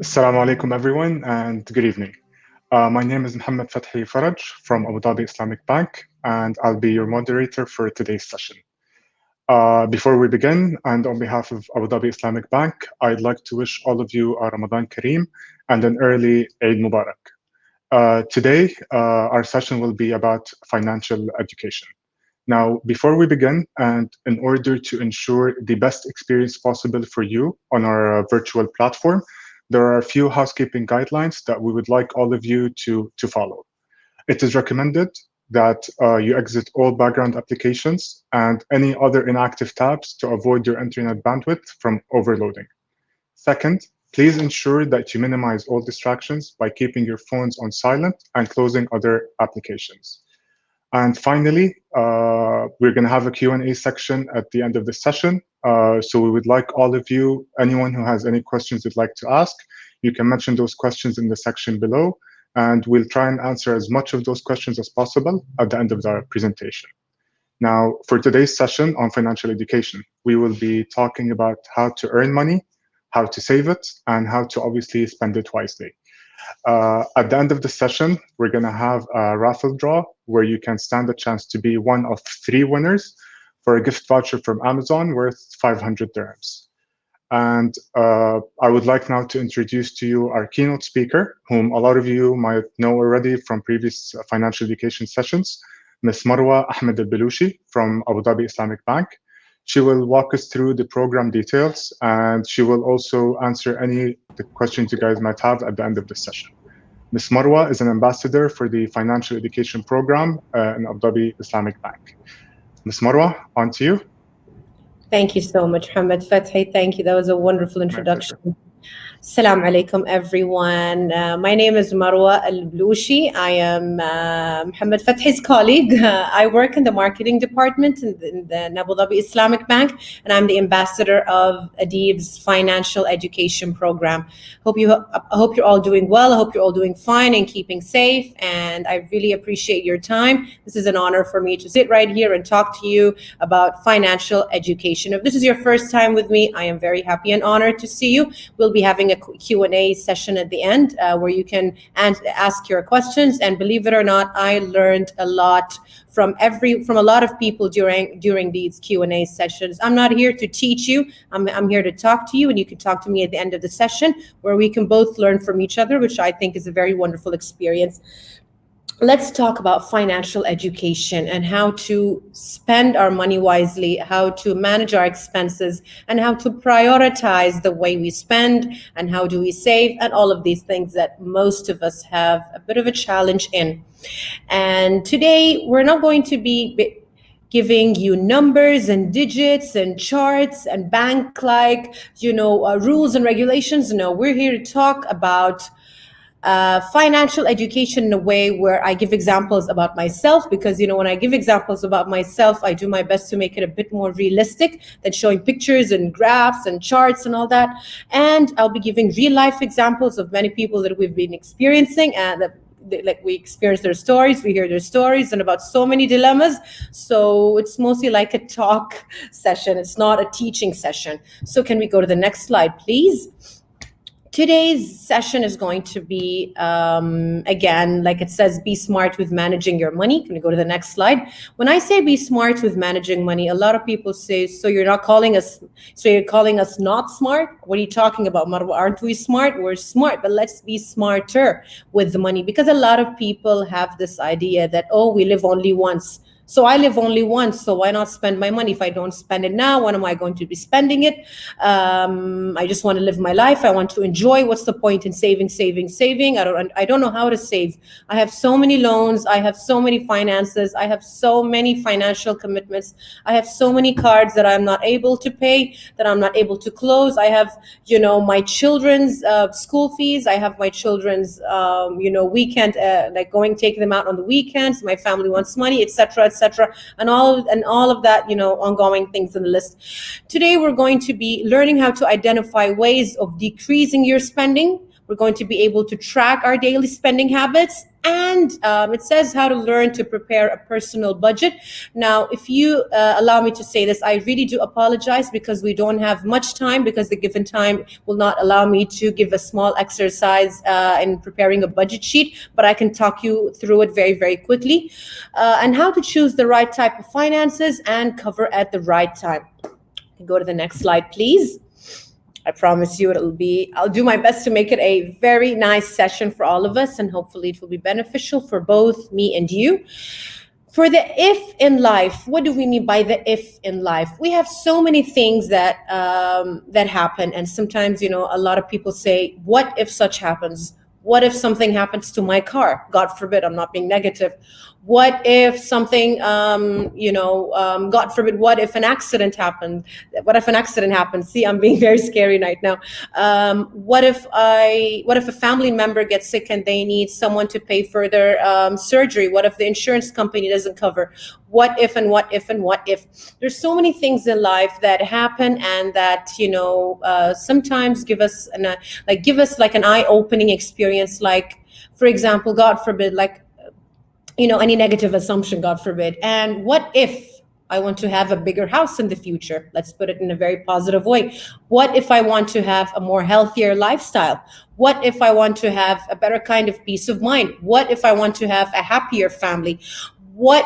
Assalamu alaikum, everyone, and good evening. My name is Mohammed Fathi Faraj from Abu Dhabi Islamic Bank, and I'll be your moderator for today's session. Before we begin, and on behalf of Abu Dhabi Islamic Bank, I'd like to wish all of you a Ramadan Kareem and an early Eid Mubarak. Today, our session will be about financial education. Now, before we begin, and in order to ensure the best experience possible for you on our virtual platform, there are a few housekeeping guidelines that we would like all of you to follow. It is recommended that you exit all background applications and any other inactive tabs to avoid your internet bandwidth from overloading. Second, please ensure that you minimize all distractions by keeping your phones on silent and closing other applications. And finally, we're going to have a Q&A section at the end of the session. So we would like all of you, anyone who has any questions you'd like to ask, you can mention those questions in the section below, and we'll try and answer as much of those questions as possible at the end of the presentation. Now, for today's session on financial education, we will be talking about how to earn money, how to save it, and how to obviously spend it wisely. At the end of the session, we're going to have a raffle draw where you can stand a chance to be one of 3 winners for a gift voucher from Amazon worth 500 dirhams. And I would like now to introduce to you our keynote speaker, whom a lot of you might know already from previous financial education sessions, Ms. Marwa Ahmed Al-Balushi from Abu Dhabi Islamic Bank. She will walk us through the program details, and she will also answer any the questions you guys might have at the end of the session. Ms. Marwa is an ambassador for the financial education program in Abu Dhabi Islamic Bank. Ms. Marwa, on to you. Thank you so much, Mohammed Fathi. Thank you. That was a wonderful introduction. Assalamu alaikum, everyone. My name is Marwa Al-Balushi. I am Mohammed Fathi's colleague. I work in the marketing department in the Abu Dhabi Islamic Bank, and I'm the ambassador of Adib's financial education program. I hope you're all doing well. I hope you're all doing fine and keeping safe. And I really appreciate your time. This is an honor for me to sit right here and talk to you about financial education. If this is your first time with me, I am very happy and honored to see you. We'll be having a Q&A session at the end where you can ask your questions. And believe it or not, I learned a lot from a lot of people during these Q&A sessions. I'm not here to teach you. I'm here to talk to you, and you can talk to me at the end of the session where we can both learn from each other, which I think is a very wonderful experience. Let's talk about financial education and how to spend our money wisely, how to manage our expenses, and how to prioritize the way we spend, and how do we save, and all of these things that most of us have a bit of a challenge in. And today, we're not going to be giving you numbers and digits and charts and bank-like, rules and regulations. No, we're here to talk about financial education in a way where I give examples about myself, because when I give examples about myself, I do my best to make it a bit more realistic than showing pictures and graphs and charts and all that. And I'll be giving real life examples of many people that we've been experiencing, and that we experience their stories, we hear their stories, and about so many dilemmas. So it's mostly like a talk session. It's not a teaching session. So can we go to the next slide, please? Today's session is going to be, again, like it says, be smart with managing your money. Can we go to the next slide? When I say be smart with managing money, a lot of people say, so you're calling us not smart? What are you talking about, Marwa? Aren't we smart? We're smart, but let's be smarter with the money, because a lot of people have this idea that, we live only once. So I live only once, so why not spend my money? If I don't spend it now, when am I going to be spending it? I just want to live my life. I want to enjoy. What's the point in saving? I don't know how to save. I have so many loans. I have so many finances. I have so many financial commitments. I have so many cards that I'm not able to pay, that I'm not able to close. I have, my children's school fees. I have my children's, weekend, take them out on the weekends. My family wants money, etc., and all of that, ongoing things in the list. Today, we're going to be learning how to identify ways of decreasing your spending. We're going to be able to track our daily spending habits, And it says how to learn to prepare a personal budget. Now, if you allow me to say this, I really do apologize because we don't have much time, because the given time will not allow me to give a small exercise in preparing a budget sheet, but I can talk you through it very, very quickly, and how to choose the right type of finances and cover at the right time. Go to the next slide, please. I promise you I'll do my best to make it a very nice session for all of us, and hopefully it will be beneficial for both me and you. For the if in life, what do we mean by the if in life? We have so many things that that happen, and sometimes, a lot of people say, what if such happens? What if something happens to my car? God forbid, I'm not being negative. What if something, God forbid, what if an accident happened? What if an accident happens? See, I'm being very scary right now. What if a family member gets sick and they need someone to pay for their surgery? What if the insurance company doesn't cover? What if and what if and what if? There's so many things in life that happen and that, sometimes give us an eye-opening experience. Like, for example, God forbid, any negative assumption, God forbid. And what if I want to have a bigger house in the future? Let's put it in a very positive way. What if I want to have a more healthier lifestyle? What if I want to have a better kind of peace of mind? What if I want to have a happier family? What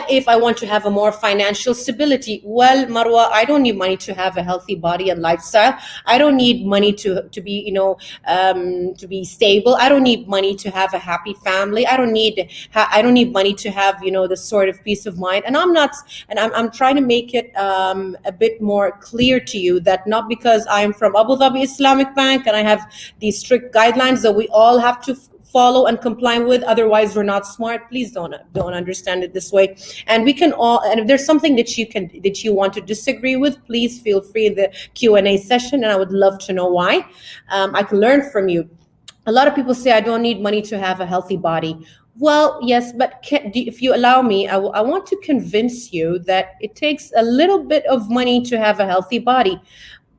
if I want to have a more financial stability? Well, Marwa, I don't need money to have a healthy body and lifestyle. I don't need money to be, to be stable. I don't need money to have a happy family. I don't need money to have, this sort of peace of mind. And I'm trying to make it a bit more clear to you that not because I'm from Abu Dhabi Islamic Bank and I have these strict guidelines that we all have to follow and comply with, otherwise we're not smart. Please don't understand it this way. And we can all, and if there's something that you want to disagree with, please feel free in the Q&A session, and I would love to know why. I can learn from you. A lot of people say, I don't need money to have a healthy body. Well, yes, but if you allow me, I want to convince you that it takes a little bit of money to have a healthy body.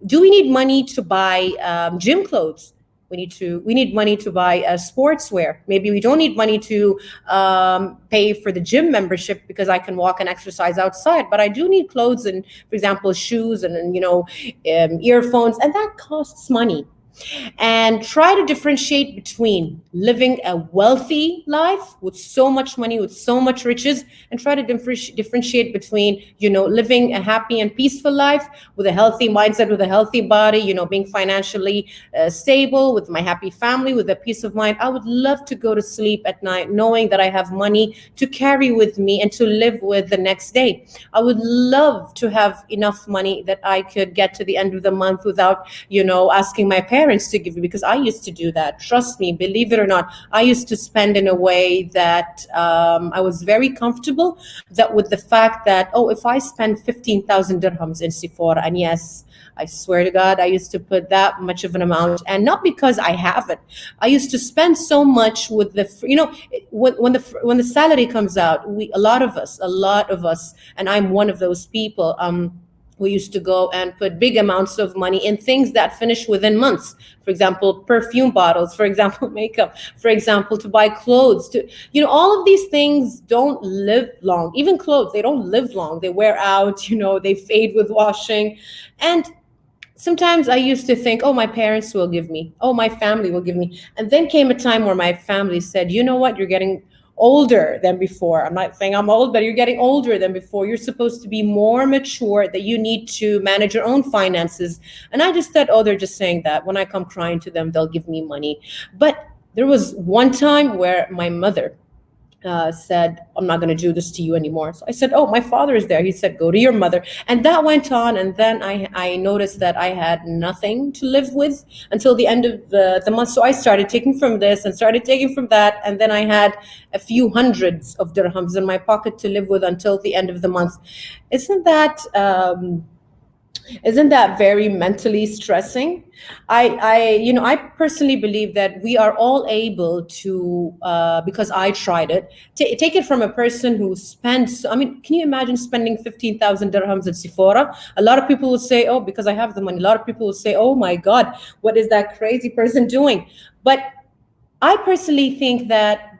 Do we need money to buy gym clothes? We need money to buy sportswear. Maybe we don't need money to pay for the gym membership because I can walk and exercise outside. But I do need clothes and, for example, shoes and earphones, and that costs money. And try to differentiate between living a wealthy life with so much money, with so much riches, and try to differentiate between, living a happy and peaceful life with a healthy mindset, with a healthy body, being financially stable, with my happy family, with a peace of mind. I would love to go to sleep at night knowing that I have money to carry with me and to live with the next day. I would love to have enough money that I could get to the end of the month without, asking my parents to give me, because I used to do that. Trust me, believe it or not, I used to spend in a way that I was very comfortable that with the fact that, if I spend 15,000 dirhams in Sephora, and yes, I swear to God, I used to put that much of an amount, and not because I have it. I used to spend so much with when the salary comes out, a lot of us, and I'm one of those people, we used to go and put big amounts of money in things that finish within months. For example, perfume bottles, for example, makeup, for example, to buy clothes, all of these things don't live long. Even clothes, they don't live long. They wear out, they fade with washing. And sometimes I used to think, my parents will give me, my family will give me. And then came a time where my family said, you know what, you're getting older than before. I'm not saying I'm old, but you're getting older than before. You're supposed to be more mature, that you need to manage your own finances. And I just thought, they're just saying that. When I come crying to them, they'll give me money. But there was one time where my mother said, I'm not going to do this to you anymore. So I said, my father is there. He said, go to your mother. And that went on. And then I noticed that I had nothing to live with until the end of the month. So I started taking from this and started taking from that. And then I had a few hundreds of dirhams in my pocket to live with until the end of the month. Isn't that very mentally stressing? I personally believe that we are all able to, because I tried it, take it from a person who spends, can you imagine spending 15,000 dirhams at Sephora? A lot of people will say, because I have the money. A lot of people will say, oh my God, what is that crazy person doing? But I personally think that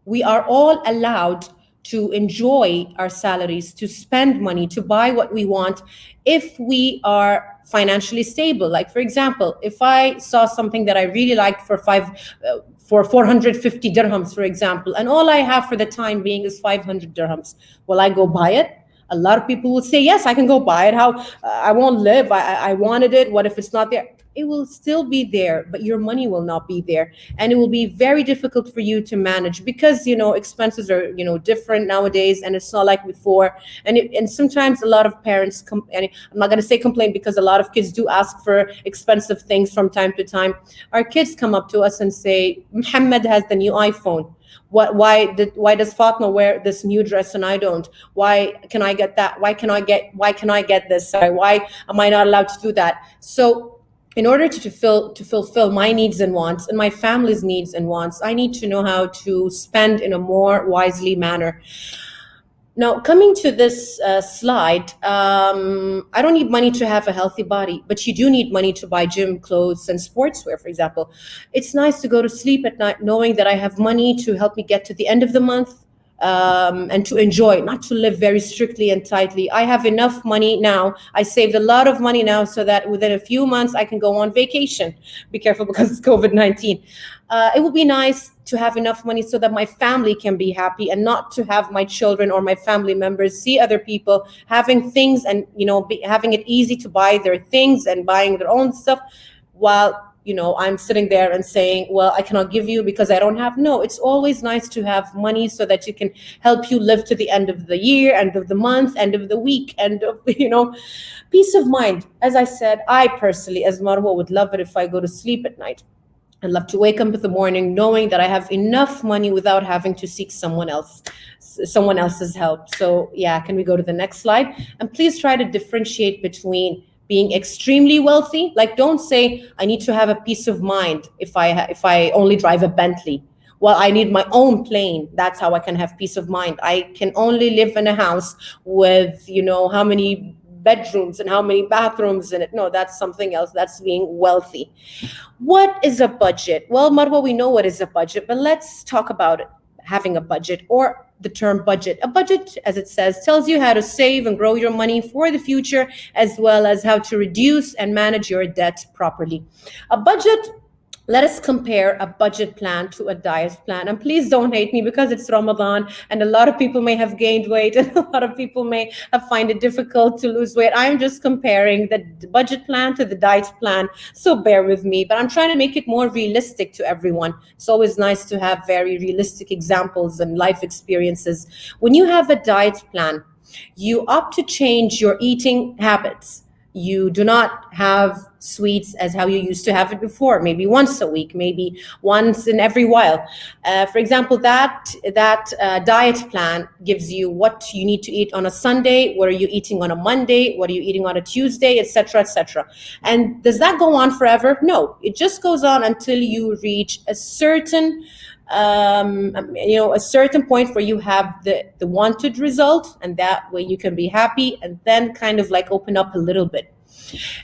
We are all allowed to enjoy our salaries, to spend money, to buy what we want if we are financially stable. Like, for example, if I saw something that I really liked for 450 dirhams, for example, and all I have for the time being is 500 dirhams, will I go buy it? A lot of people will say, yes, I can go buy it. How I won't live. I wanted it. What if it's not there? It will still be there, but your money will not be there. And it will be very difficult for you to manage because, expenses are, different nowadays, and it's not like before. And sometimes a lot of parents, and I'm not going to say complain because a lot of kids do ask for expensive things from time to time. Our kids come up to us and say, Muhammad has the new iPhone. Why does Fatma wear this new dress and I don't? Why can I get that? Why can I get this? Sorry, why am I not allowed to do that? So in order to fulfill my needs and wants and my family's needs and wants, I need to know how to spend in a more wisely manner. Now, coming to this slide, I don't need money to have a healthy body, but you do need money to buy gym clothes and sportswear, for example. It's nice to go to sleep at night knowing that I have money to help me get to the end of the month, and to enjoy, not to live very strictly and tightly. I have enough money now. I saved a lot of money now so that within a few months I can go on vacation. Be careful because it's COVID-19. It would be nice to have enough money so that my family can be happy and not to have my children or my family members see other people having things and, having it easy to buy their things and buying their own stuff while I'm sitting there and saying, well, I cannot give you because I don't have. No, it's always nice to have money so that you can help you live to the end of the year, end of the month, end of the week, end of, peace of mind. As I said, I personally, as Marwa, would love it if I go to sleep at night. I'd love to wake up in the morning knowing that I have enough money without having to seek someone else's help. So yeah, can we go to the next slide? And please try to differentiate between being extremely wealthy. Like, don't say I need to have a peace of mind if I only drive a Bentley. Well, I need my own plane. That's how I can have peace of mind. I can only live in a house with, how many bedrooms and how many bathrooms in it. No, that's something else. That's being wealthy. What is a budget? Well, Marwa, we know what is a budget, but let's talk about it. Having a budget, or the term budget. A budget, as it says, tells you how to save and grow your money for the future, as well as how to reduce and manage your debt properly. A budget, let us compare a budget plan to a diet plan. And please don't hate me because it's Ramadan and a lot of people may have gained weight and a lot of people may have find it difficult to lose weight. I'm just comparing the budget plan to the diet plan. So bear with me, but I'm trying to make it more realistic to everyone. It's always nice to have very realistic examples and life experiences. When you have a diet plan, you opt to change your eating habits. You do not have sweets as how you used to have it before, maybe once a week, maybe once in every while. For example, that diet plan gives you what you need to eat on a Sunday, what are you eating on a Monday, what are you eating on a Tuesday, etc., etc. And does that go on forever? No, it just goes on until you reach a certain a certain point where you have the wanted result, and that way you can be happy and then kind of like open up a little bit.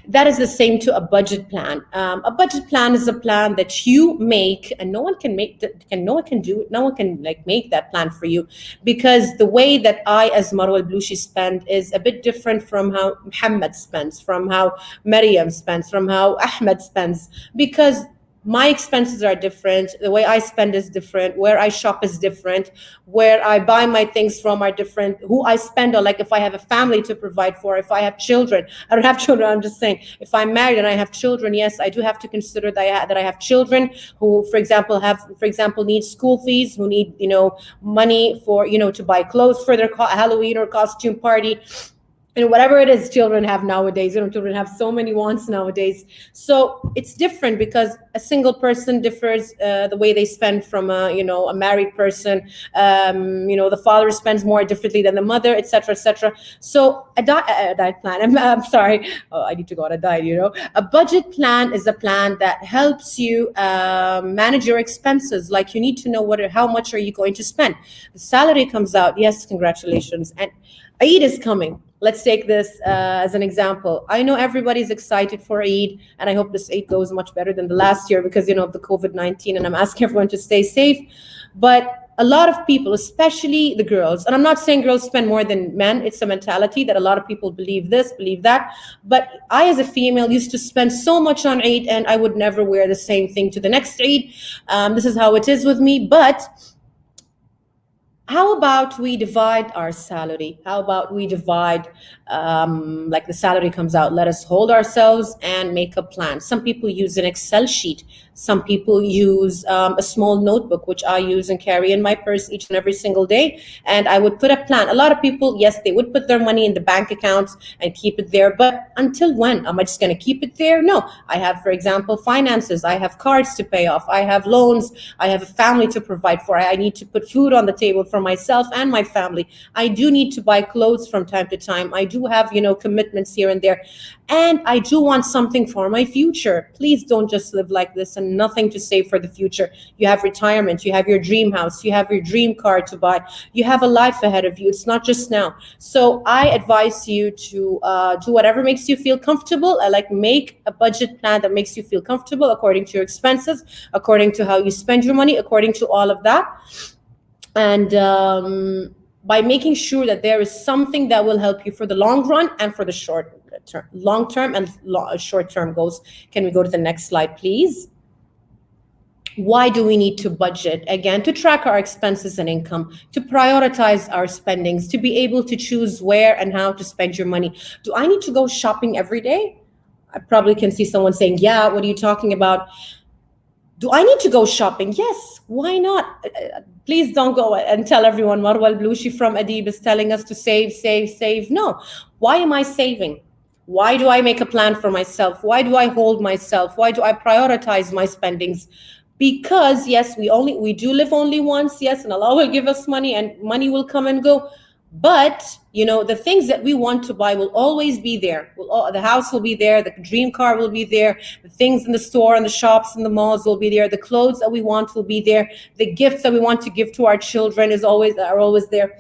That is the same to a budget plan. A budget plan is a plan that you make, and no one can make that, and no one can do it. No one can make that plan for you, because the way that I, as Marwa Al-Balushi, spend is a bit different from how Muhammad spends, from how Maryam spends, from how Ahmed spends, because my expenses are different. The way I spend is different. Where I shop is different. Where I buy my things from are different. Who I spend on, like if I have a family to provide for, if I have children. I don't have children, I'm just saying. If I'm married and I have children, yes, I do have to consider that I have children who, for example, need school fees, who need, money for, to buy clothes for their Halloween or costume party. Whatever it is children have nowadays, children have so many wants nowadays. So it's different because a single person differs the way they spend from a married person. The father spends more differently than the mother, etc., etc. So a diet plan. I'm sorry. Oh, I need to go on a diet. A budget plan is a plan that helps you manage your expenses. Like, you need to know how much are you going to spend. The salary comes out. Yes, congratulations. And Eid is coming. Let's take this as an example. I know everybody's excited for Eid, and I hope this Eid goes much better than the last year because, of the COVID-19, and I'm asking everyone to stay safe. But a lot of people, especially the girls, and I'm not saying girls spend more than men, it's a mentality that a lot of people believe this, believe that, but I as a female used to spend so much on Eid, and I would never wear the same thing to the next Eid. This is how it is with me. But how about we divide our salary? How about we divide, like the salary comes out, let us hold ourselves and make a plan. Some people use an Excel sheet. Some people use a small notebook, which I use and carry in my purse each and every single day. And I would put a plan. A lot of people, yes, they would put their money in the bank accounts and keep it there. But until when? Am I just going to keep it there? No. I have, for example, finances. I have cards to pay off. I have loans. I have a family to provide for. I need to put food on the table for myself and my family. I do need to buy clothes from time to time. I do have, commitments here and there. And I do want something for my future. Please don't just live like this and nothing to save for the future. You have retirement, you have your dream house, you have your dream car to buy, you have a life ahead of you. It's not just now. So I advise you to do whatever makes you feel comfortable. Make a budget plan that makes you feel comfortable according to your expenses, according to how you spend your money, according to all of that. And by making sure that there is something that will help you for the long run and for the long-term and short-term goals. Can we go to the next slide, please? Why do we need to budget? Again, to track our expenses and income, to prioritize our spendings, to be able to choose where and how to spend your money. Do I need to go shopping every day? I probably can see someone saying, yeah, what are you talking about? Do I need to go shopping? Yes, why not? Please don't go and tell everyone Marwa Al-Balushi from Adib is telling us to save, save, save. No, why am I saving? Why do I make a plan for myself? Why do I hold myself? Why do I prioritize my spendings? Because yes, we do live only once, yes, and Allah will give us money and money will come and go. But the things that we want to buy will always be there. The house will be there, the dream car will be there, the things in the store and the shops and the malls will be there, the clothes that we want will be there, the gifts that we want to give to our children are always there.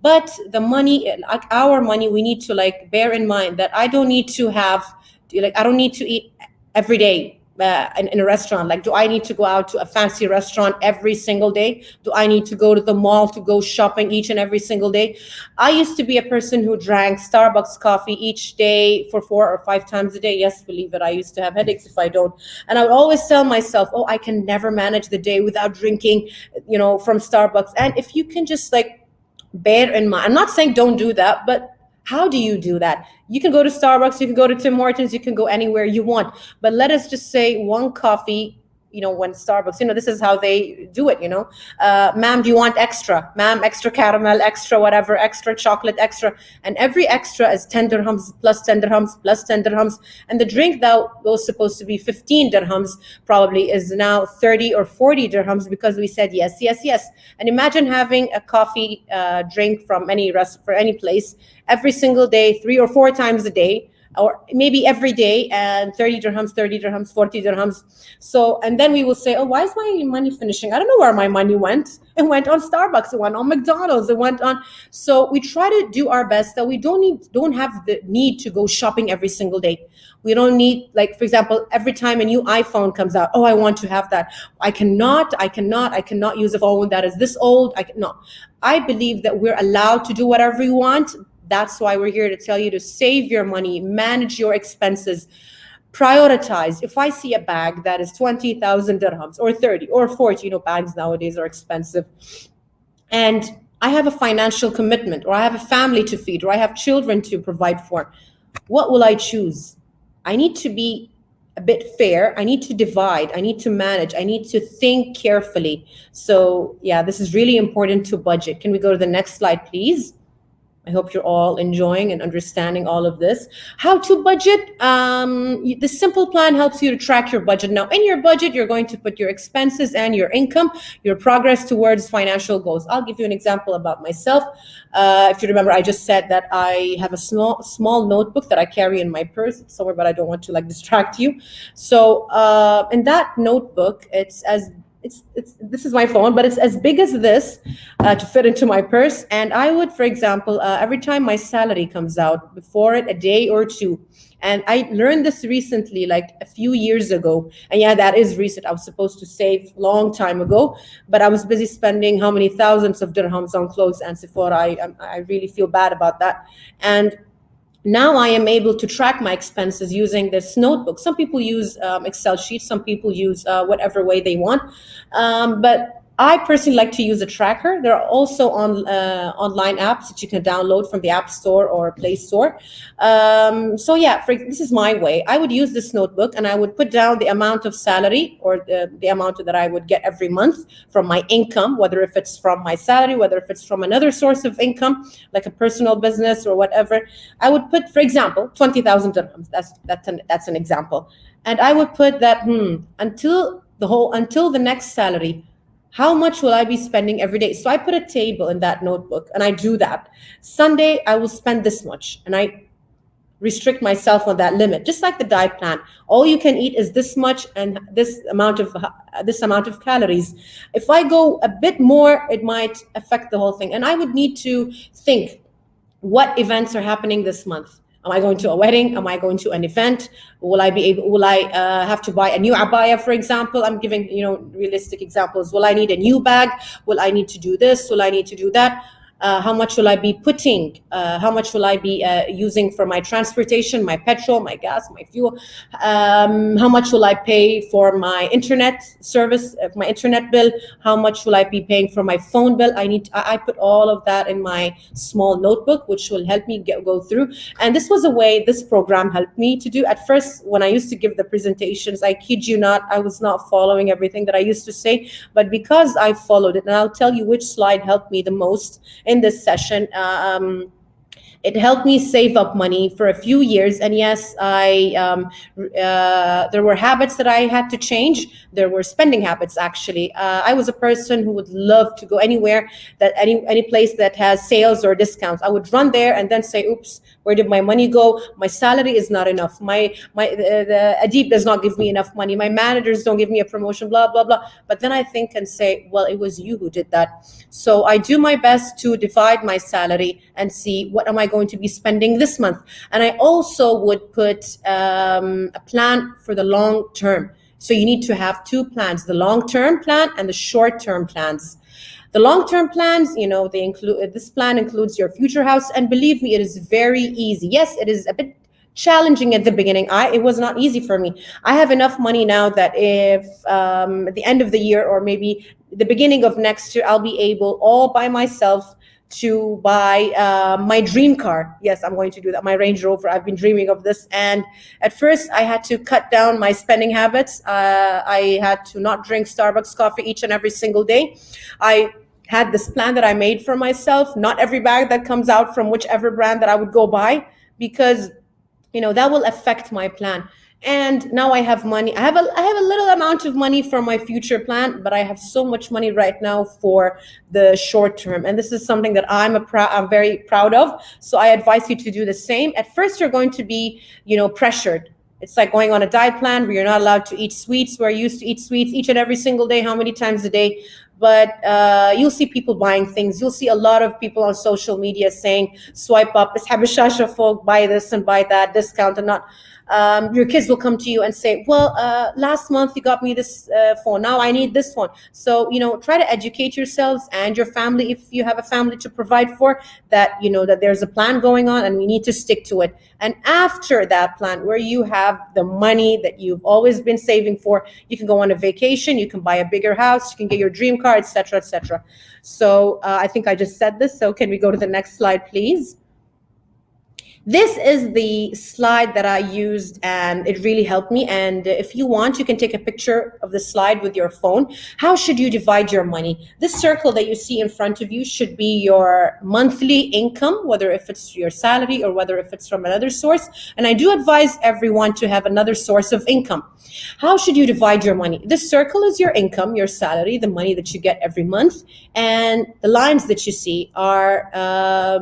But the money, like our money, we need to bear in mind that I don't need to eat every day in a restaurant. Do I need to go out to a fancy restaurant every single day? Do I need to go to the mall to go shopping each and every single day? I used to be a person who drank Starbucks coffee each day for 4 or 5 times a day. Yes, believe it, I used to have headaches if I don't. And I would always tell myself, oh, I can never manage the day without drinking, from Starbucks. And if you can just bear in mind, I'm not saying don't do that, but how do you do that? You can go to Starbucks, you can go to Tim Hortons, you can go anywhere you want. But let us just say one coffee, when Starbucks, this is how they do it, ma'am, do you want extra? Ma'am, extra caramel, extra whatever, extra chocolate, extra. And every extra is 10 dirhams plus 10 dirhams plus 10 dirhams. And the drink that was supposed to be 15 dirhams probably is now 30 or 40 dirhams because we said yes, yes, yes. And imagine having a coffee drink from for any place every single day, 3 or 4 times a day, or maybe every day, and 30 dirhams, 40 dirhams. So, and then we will say, oh, why is my money finishing? I don't know where my money went. It went on Starbucks, it went on McDonald's, it went on. So we try to do our best that we don't have the need to go shopping every single day. We don't need, for example, every time a new iPhone comes out, oh, I want to have that. I cannot use a phone that is this old. I believe that we're allowed to do whatever we want. That's why we're here to tell you to save your money, manage your expenses, prioritize. If I see a bag that is 20,000 dirhams or 30 or 40, bags nowadays are expensive, and I have a financial commitment, or I have a family to feed, or I have children to provide for, what will I choose? I need to be a bit fair. I need to divide. I need to manage. I need to think carefully. So yeah, this is really important to budget. Can we go to the next slide, please? I hope you're all enjoying and understanding all of this. How to budget? The simple plan helps you to track your budget. Now, in your budget, you're going to put your expenses and your income, your progress towards financial goals. I'll give you an example about myself. If you remember, I just said that I have a small notebook that I carry in my purse somewhere, but I don't want to distract you. So in that notebook, it's as this is my phone, but it's as big as this to fit into my purse. And I would, for example, every time my salary comes out, before it a day or two, and I learned this recently, like a few years ago. And yeah, that is recent. I was supposed to save long time ago, but I was busy spending how many thousands of dirhams on clothes and Sephora. I really feel bad about that. And now I am able to track my expenses using this notebook. Some people use Excel sheets, some people use whatever way they want. But I personally like to use a tracker. There are also online apps that you can download from the App Store or Play Store. So yeah, this is my way. I would use this notebook and I would put down the amount of salary or the amount that I would get every month from my income, whether if it's from my salary, whether if it's from another source of income, like a personal business or whatever. I would put, for example, 20,000 dirhams. That's an example. And I would put that until the next salary, how much will I be spending every day? So I put a table in that notebook and I do that. Sunday, I will spend this much and I restrict myself on that limit, just like the diet plan. All you can eat is this much and this amount of calories. If I go a bit more, it might affect the whole thing. And I would need to think, what events are happening this month? Am I going to a wedding? Am I going to an event? Will I have to buy a new abaya, for example? I'm giving, realistic examples. Will I need a new bag? Will I need to do this? Will I need to do that? How much will I be putting? How much will I be using for my transportation, my petrol, my gas, my fuel? How much will I pay for my internet service, my internet bill? How much will I be paying for my phone bill? I put all of that in my small notebook, which will help me go through. And this was a way this program helped me to do. At first, when I used to give the presentations, I kid you not, I was not following everything that I used to say, but because I followed it, and I'll tell you which slide helped me the most in this session. It helped me save up money for a few years. And yes, there were habits that I had to change. There were spending habits, actually. I was a person who would love to go anywhere, any place that has sales or discounts. I would run there and then say, oops, where did my money go? My salary is not enough. The Adib does not give me enough money. My managers don't give me a promotion, blah, blah, blah. But then I think and say, well, it was you who did that. So I do my best to divide my salary and see what am I going to be spending this month. And I also would put a plan for the long term. So you need to have two plans, the long-term plan and the short-term plans. The long-term plans, this plan includes your future house. And believe me, it is very easy. Yes, it is a bit challenging at the beginning. It was not easy for me. I have enough money now that if at the end of the year or maybe the beginning of next year, I'll be able all by myself to buy my dream car. Yes, I'm going to do that. My Range Rover. I've been dreaming of this. And at first I had to cut down my spending habits. I had to not drink Starbucks coffee each and every single day. I had this plan that I made for myself. Not every bag that comes out from whichever brand that I would go buy, because that will affect my plan. And now I have money. I have a little amount of money for my future plan, but I have so much money right now for the short term. And this is something that I'm very proud of. So I advise you to do the same. At first, you're going to be, pressured. It's like going on a diet plan where you're not allowed to eat sweets, where you used to eat sweets each and every single day, how many times a day. But you'll see people buying things. You'll see a lot of people on social media saying, swipe up, folk, buy this and buy that, discount and not. Your kids will come to you and say, well, last month you got me this phone. Now I need this one. So, try to educate yourselves and your family, if you have a family to provide for, that, that there's a plan going on and we need to stick to it. And after that plan, where you have the money that you've always been saving for, you can go on a vacation, you can buy a bigger house, you can get your dream car, etc., etc. So I think I just said this. So can we go to the next slide, please? This is the slide that I used and it really helped me. And if you want, you can take a picture of the slide with your phone. How should you divide your money? This circle that you see in front of you should be your monthly income, whether if it's your salary or whether if it's from another source. And I do advise everyone to have another source of income. How should you divide your money? This circle is your income, your salary, the money that you get every month. And the lines that you see are, are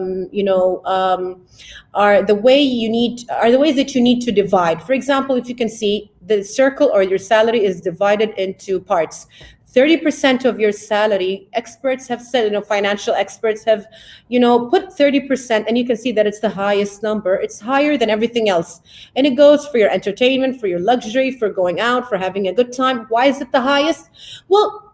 the ways that you need to divide. For example, if you can see, the circle or your salary is divided into parts. 30% of your salary, experts have said, financial experts have, put 30%, and you can see that it's the highest number. It's higher than everything else. And it goes for your entertainment, for your luxury, for going out, for having a good time. Why is it the highest? Well,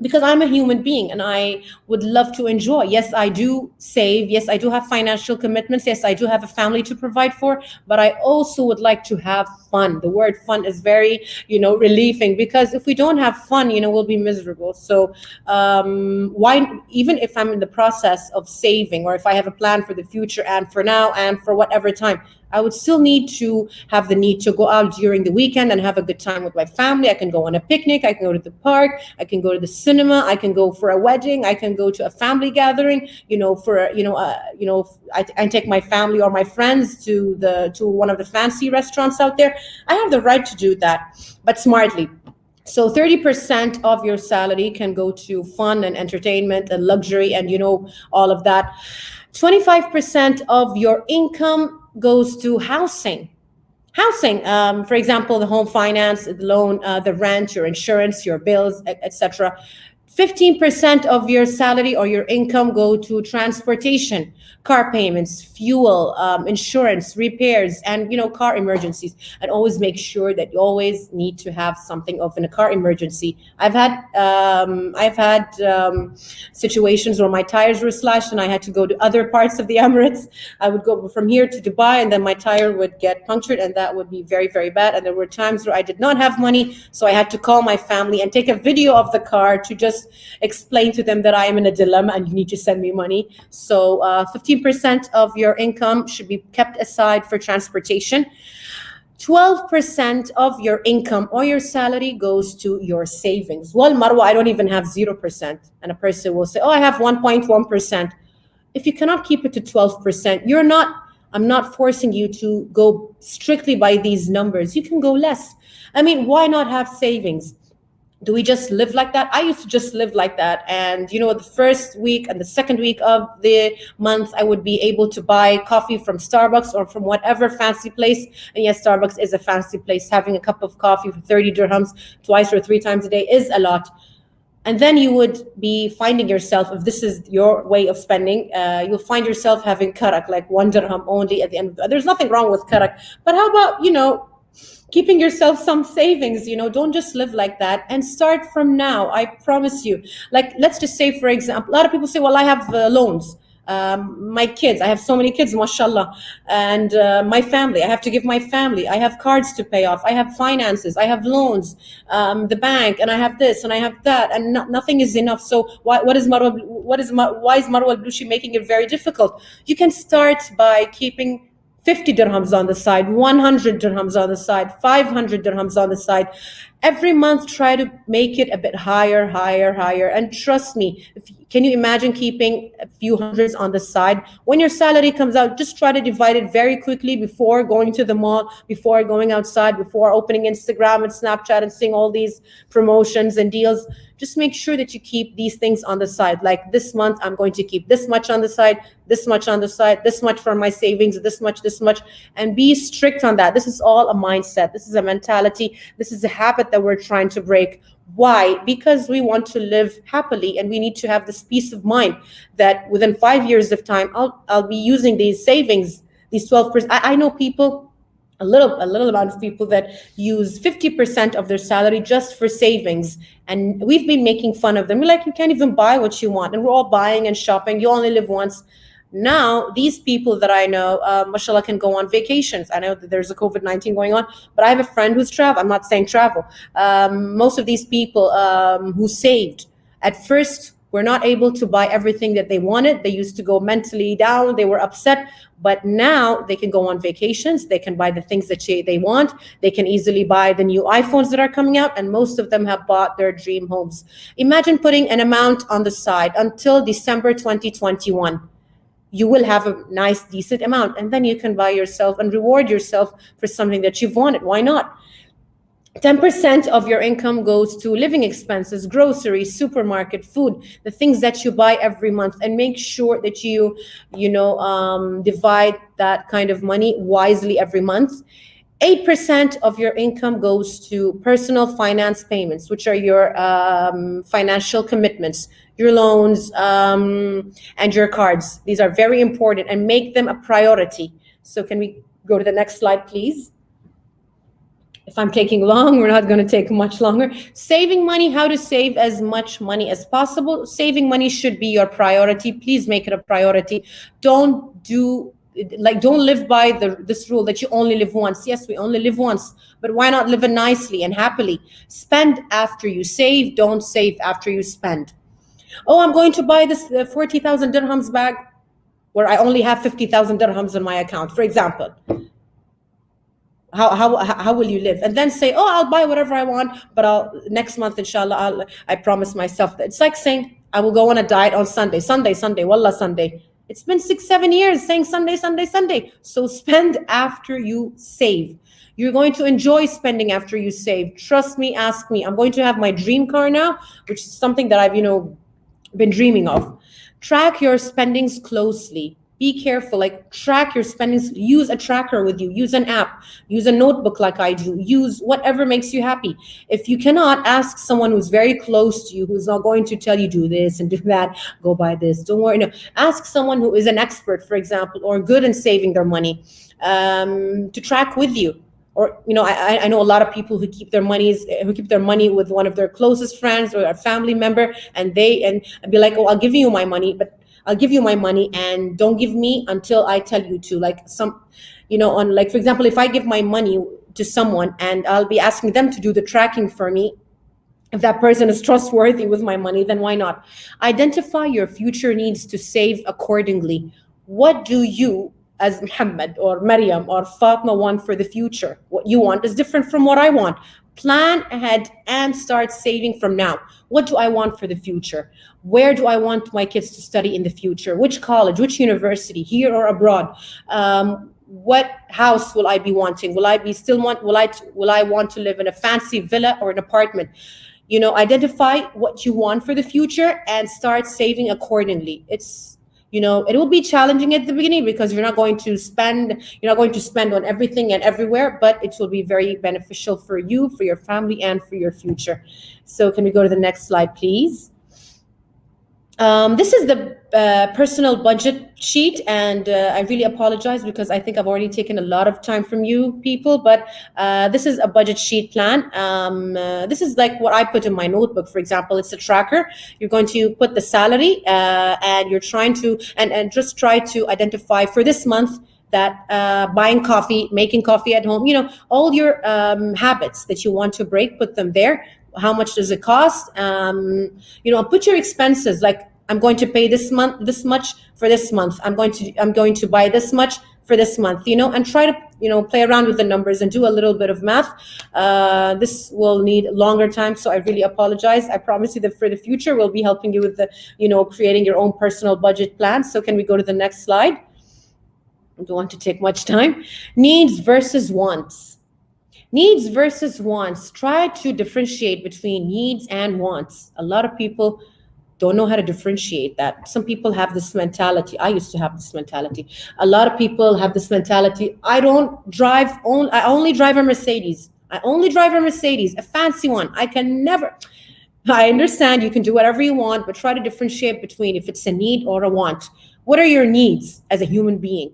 because I'm a human being and I would love to enjoy. Yes, I do save. Yes, I do have financial commitments. Yes, I do have a family to provide for, but I also would like to have fun. The word fun is very, relieving, because if we don't have fun, we'll be miserable. So why, even if I'm in the process of saving, or if I have a plan for the future and for now and for whatever time, I would still need to have the need to go out during the weekend and have a good time with my family. I can go on a picnic. I can go to the park. I can go to the cinema. I can go for a wedding. I can go to a family gathering. I take my family or my friends to one of the fancy restaurants out there. I have the right to do that, but smartly. So 30% of your salary can go to fun and entertainment and luxury and, all of that. 25% of your income goes to housing. For example, the home finance, the loan, the rent, your insurance, your bills, etc. 15% of your salary or your income go to transportation, car payments, fuel, insurance, repairs, and car emergencies. And always make sure that you always need to have something of in a car emergency. I've had situations where my tires were slashed and I had to go to other parts of the Emirates. I would go from here to Dubai and then my tire would get punctured, and that would be very, very bad. And there were times where I did not have money, so I had to call my family and take a video of the car to just explain to them that I am in a dilemma and you need to send me money. So 15% of your income should be kept aside for transportation. 12% of your income or your salary goes to your savings. Well, Marwa, I don't even have 0%. And a person will say, oh, I have 1.1%. If you cannot keep it to 12%, I'm not forcing you to go strictly by these numbers. You can go less. I mean, why not have savings? Do we just live like that? I used to just live like that. And, the first week and the second week of the month, I would be able to buy coffee from Starbucks or from whatever fancy place. And yes, Starbucks is a fancy place. Having a cup of coffee for 30 dirhams twice or three times a day is a lot. And then you would be finding yourself, if this is your way of spending, you'll find yourself having karak, like 1 dirham only at the end. There's nothing wrong with karak. But how about, keeping yourself some savings? Don't just live like that, and start from now. I promise you. Like, let's just say, for example, a lot of people say, well, I have loans. My kids, I have so many kids, mashallah, and my family, I have to give my family, I have cards to pay off, I have finances, I have loans, the bank, and I have this and I have that, and nothing is enough. So why is Marwa Al-Blushi making it very difficult? You can start by keeping 50 dirhams on the side, 100 dirhams on the side, 500 dirhams on the side. Every month, try to make it a bit higher. And trust me, can you imagine keeping a few hundreds on the side? When your salary comes out, just try to divide it very quickly before going to the mall, before going outside, before opening Instagram and Snapchat and seeing all these promotions and deals. Just make sure that you keep these things on the side. Like, this month, I'm going to keep this much on the side, this much on the side, this much for my savings, this much, and be strict on that. This is all a mindset. This is a mentality. This is a habit that we're trying to break. Why? Because we want to live happily, and we need to have this peace of mind that within 5 years of time, I'll be using these savings, these 12%. I know people, a little amount of people that use 50% of their salary just for savings. And we've been making fun of them. We're like, you can't even buy what you want. And we're all buying and shopping. You only live once. Now, these people that I know, mashallah, can go on vacations. I know that there's a COVID-19 going on, but I have a friend who's travel. I'm not saying travel. Most of these people who saved, at first, were not able to buy everything that they wanted. They used to go mentally down. They were upset. But now they can go on vacations. They can buy the things that they want. They can easily buy the new iPhones that are coming out. And most of them have bought their dream homes. Imagine putting an amount on the side until December 2021. You will have a nice, decent amount. And then you can buy yourself and reward yourself for something that you've wanted. Why not? 10% of your income goes to living expenses, groceries, supermarket, food, the things that you buy every month, and make sure that you divide that kind of money wisely every month. 8% of your income goes to personal finance payments, which are your financial commitments, your loans, and your cards. These are very important, and make them a priority. So can we go to the next slide, please? If I'm taking long, we're not going to take much longer. Saving money, how to save as much money as possible. Saving money should be your priority. Please make it a priority. Don't live by this rule that you only live once. Yes, we only live once, but why not live it nicely and happily? Spend after you save. Don't save after you spend. Oh, I'm going to buy this 40,000 dirhams bag where I only have 50,000 dirhams in my account, for example. How will you live? And then say, oh, I'll buy whatever I want, but next month, inshallah, I promise myself that. It's like saying, I will go on a diet on Sunday, wallah, Sunday. It's been 6-7 years saying Sunday. So spend after you save. You're going to enjoy spending after you save. Trust me, ask me. I'm going to have my dream car now, which is something that I've, been dreaming of. Track your spendings closely. Be careful, track your spendings. Use a tracker with you. Use an app. Use a notebook like I do. Use whatever makes you happy. If you cannot, ask someone who's very close to you, who's not going to tell you do this and do that, go buy this. Don't worry. No. Ask someone who is an expert, for example, or good in saving their money, to track with you. Or, I know a lot of people who keep their money with one of their closest friends or a family member, and be like, oh, I'll give you my money, but I'll give you my money and don't give me until I tell you to. For example, if I give my money to someone and I'll be asking them to do the tracking for me, if that person is trustworthy with my money, then why not? Identify your future needs to save accordingly. What do you, as Muhammad or Maryam or Fatma, want for the future? What you want is different from what I want. Plan ahead and start saving from now. What do I want for the future? Where do I want my kids to study in the future? Which college, which university, here or abroad? What house will I be wanting? Will I want to live in a fancy villa or an apartment? Identify what you want for the future and start saving accordingly. It will be challenging at the beginning because you're not going to spend on everything and everywhere, but it will be very beneficial for you, for your family, and for your future. So can we go to the next slide, please? This is the personal budget sheet, and I really apologize because I think I've already taken a lot of time from you people, but this is a budget sheet plan. This is like what I put in my notebook, for example. It's a tracker. You're going to put the salary and you're trying to, and just try to identify for this month that buying coffee, making coffee at home, all your habits that you want to break, put them there. How much does it cost? Put your expenses, like I'm going to pay this much for this month. I'm going to buy this much for this month, and try to, play around with the numbers and do a little bit of math. This will need longer time, so I really apologize. I promise you that for the future, we'll be helping you with the, creating your own personal budget plan. So can we go to the next slide? I don't want to take much time. Needs versus wants. Needs versus wants. Try to differentiate between needs and wants. A lot of people don't know how to differentiate that. Some people have this mentality. I used to have this mentality. A lot of people have this mentality. I only drive a Mercedes. A fancy one. I understand you can do whatever you want, but try to differentiate between if it's a need or a want. What are your needs as a human being?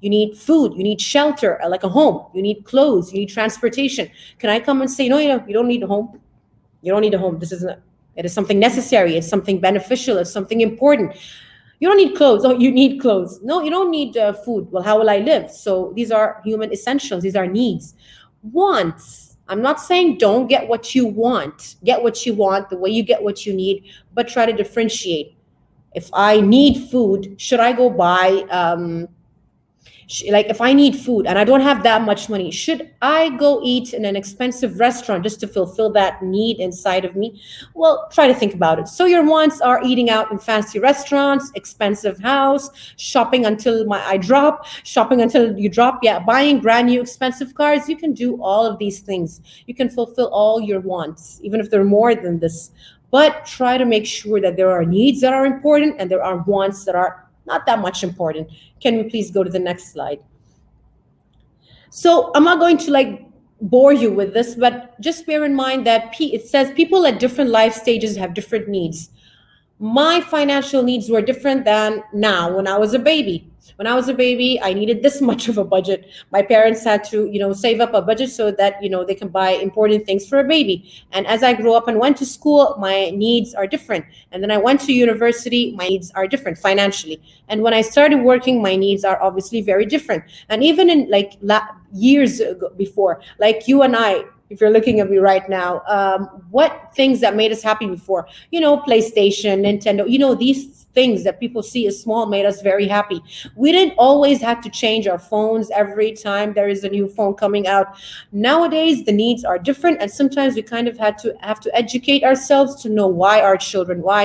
You need food, you need shelter, like a home, you need clothes, you need transportation. Can I come and say, no, you don't need a home. You don't need a home. It is something necessary. It's something beneficial. It's something important. You don't need clothes. Oh, you need clothes. No, you don't need food. Well, how will I live? So these are human essentials. These are needs. Wants. I'm not saying don't get what you want. Get what you want the way you get what you need, but try to differentiate. If I need food, should I go buy if I need food and I don't have that much money, should I go eat in an expensive restaurant just to fulfill that need inside of me? Well, try to think about it. So your wants are eating out in fancy restaurants, expensive house, shopping until you drop. Yeah, buying brand new expensive cars. You can do all of these things. You can fulfill all your wants, even if they're more than this. But try to make sure that there are needs that are important and there are wants that are not that much important. Can we please go to the next slide? So I'm not going to like bore you with this, but just bear in mind that it says people at different life stages have different needs. My financial needs were different than now when I was a baby. When I was a baby, I needed this much of a budget. My parents had to, save up a budget so that, they can buy important things for a baby. And as I grew up and went to school, my needs are different. And then I went to university, my needs are different financially. And when I started working, my needs are obviously very different. And even in like years ago, before, like you and I, if you're looking at me right now, what things that made us happy before, PlayStation, Nintendo, these things that people see as small made us very happy. We didn't always have to change our phones every time there is a new phone coming out. Nowadays, the needs are different, and sometimes we kind of have to educate ourselves to know why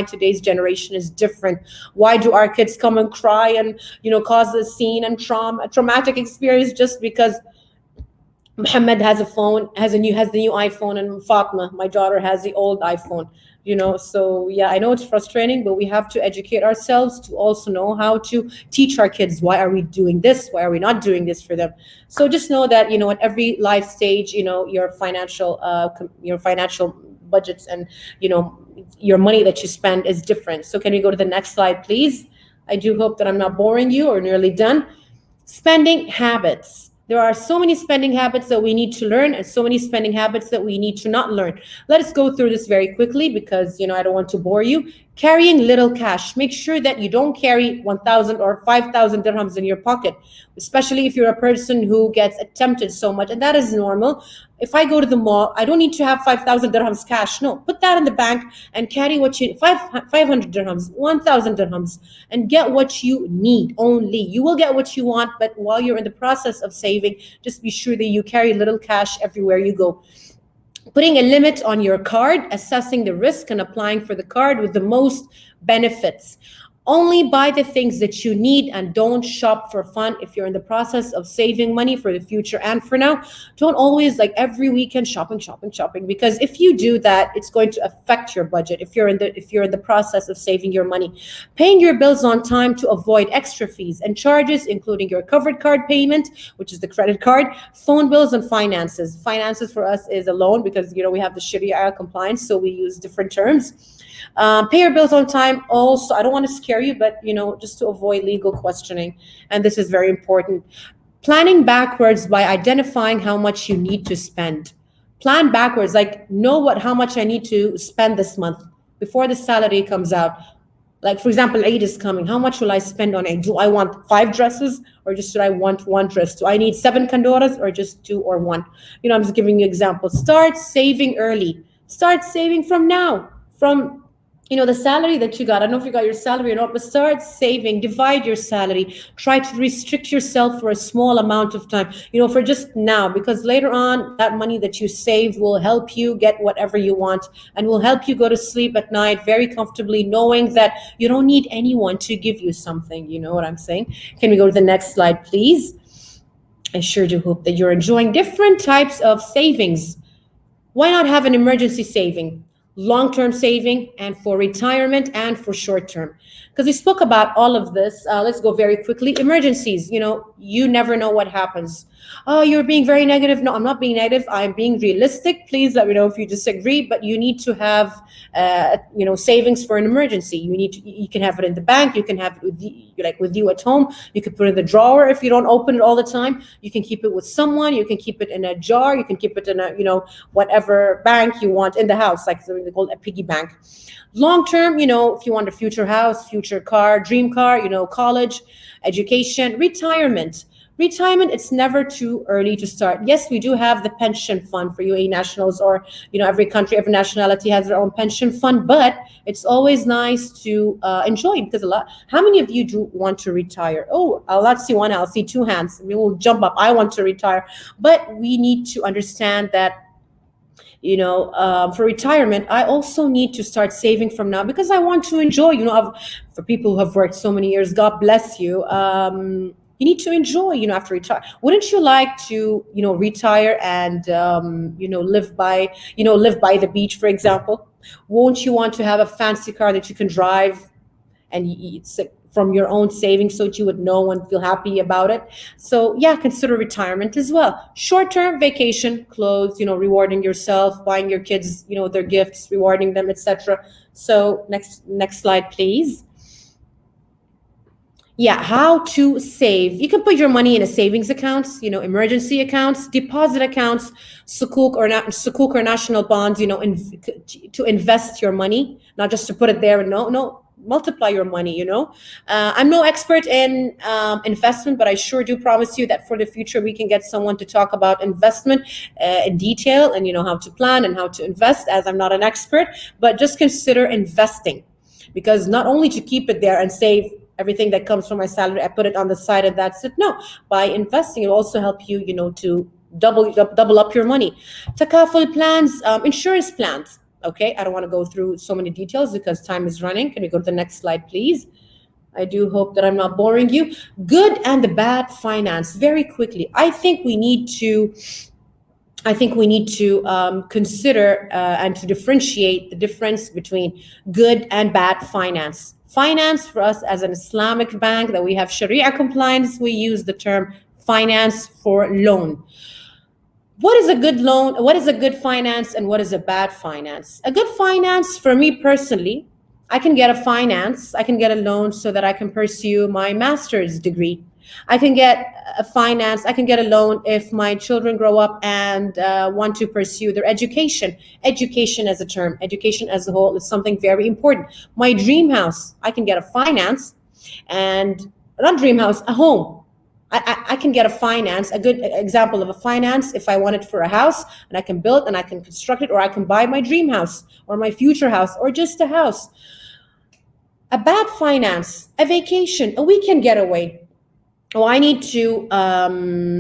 today's generation is different. Why do our kids come and cry and, cause a scene and traumatic experience just because Muhammad has the new iPhone, and Fatma, my daughter, has the old iPhone, so yeah, I know it's frustrating, but we have to educate ourselves to also know how to teach our kids, why are we doing this? Why are we not doing this for them? So just know that, at every life stage, your financial budgets and, your money that you spend is different. So can we go to the next slide, please? I do hope that I'm not boring you or nearly done. Spending habits. There are so many spending habits that we need to learn and so many spending habits that we need to not learn. Let us go through this very quickly because, I don't want to bore you. Carrying little cash. Make sure that you don't carry 1,000 or 5,000 dirhams in your pocket, especially if you're a person who gets tempted so much. And that is normal. If I go to the mall, I don't need to have 5,000 dirhams cash. No, put that in the bank and carry what you 500 dirhams, 1,000 dirhams, and get what you need only. You will get what you want, but while you're in the process of saving, just be sure that you carry little cash everywhere you go. Putting a limit on your card, assessing the risk and applying for the card with the most benefits. Only buy the things that you need and don't shop for fun. If you're in the process of saving money for the future and for now, don't always like every weekend shopping, because if you do that, it's going to affect your budget. If you're in the process of saving your money, paying your bills on time to avoid extra fees and charges, including your covered card payment, which is the credit card, phone bills, and finances. Finances for us is a loan because we have the Sharia compliance, so we use different terms. Pay your bills on time. Also, I don't want to scare you, but just to avoid legal questioning, and this is very important. Planning backwards by identifying how much you need to spend. Plan backwards, like know how much I need to spend this month before the salary comes out. Like for example, Eid is coming. How much will I spend on Eid? Do I want 5 dresses or just should I want 1 dress? Do I need 7 kandoras or just 2 or 1? I'm just giving you examples. Start saving early. Start saving from now. From the salary that you got. I don't know if you got your salary or not, but start saving, divide your salary, try to restrict yourself for a small amount of time, for just now, because later on that money that you saved will help you get whatever you want and will help you go to sleep at night very comfortably, knowing that you don't need anyone to give you something. You know what I'm saying? Can we go to the next slide, please? I sure do hope that you're enjoying different types of savings. Why not have an emergency saving? Long-term saving, and for retirement, and for short-term, because we spoke about all of this. Let's go very quickly. Emergencies, you never know what happens. Oh, you're being very negative. No, I'm not being negative. I'm being realistic. Please let me know if you disagree, but you need to have savings for an emergency. You can have it in the bank, you can have it with you at home, you can put it in the drawer if you don't open it all the time, you can keep it with someone, you can keep it in a jar, you can keep it in a whatever bank you want in the house, like something they call a piggy bank. Long term, if you want a future house, future car, dream car, college, education, retirement, it's never too early to start. Yes, we do have the pension fund for UAE nationals, or every country, every nationality has their own pension fund, but it's always nice to enjoy, because how many of you do want to retire? Oh, I'll not see one, I'll see 2 hands. We will jump up. I want to retire. But we need to understand that for retirement, I also need to start saving from now, because I want to enjoy, for people who have worked so many years, God bless you. You need to enjoy, after retire. Wouldn't you like to, retire and, live by the beach, for example? Won't you want to have a fancy car that you can drive? And from your own savings so that you would know and feel happy about it. So yeah, consider retirement as well. Short-term vacation, clothes, rewarding yourself, buying your kids, their gifts, rewarding them, etc. So next slide, please. Yeah, how to save. You can put your money in a savings accounts, emergency accounts, deposit accounts, sukuk or national bonds, to invest your money, not just to put it there and no, multiply your money, I'm no expert in investment, but I sure do promise you that for the future, we can get someone to talk about investment in detail and, how to plan and how to invest, as I'm not an expert, but just consider investing, because not only to keep it there and save everything that comes from my salary, I put it on the side and that's it. No, by investing, it'll also help you, to double up your money. Takaful plans, insurance plans. Okay, I don't want to go through so many details because time is running. Can we go to the next slide, please? I do hope that I'm not boring you. Good and the bad finance, very quickly. I think we need to consider and to differentiate the difference between good and bad finance. Finance for us as an Islamic bank that we have Sharia compliance, we use the term finance for loan. What is a good loan? What is a good finance and what is a bad finance? A good finance for me personally, I can get a loan so that I can pursue my master's degree. I can get a loan if my children grow up and want to pursue their education. Education as a term, education as a whole is something very important. My dream house, I can get a finance, and not dream house, a home. I can get a finance, a good example of a finance, if I want it for a house and I can build and I can construct it, or I can buy my dream house or my future house or just a house. A bad finance, a vacation, a weekend getaway. Oh, I need to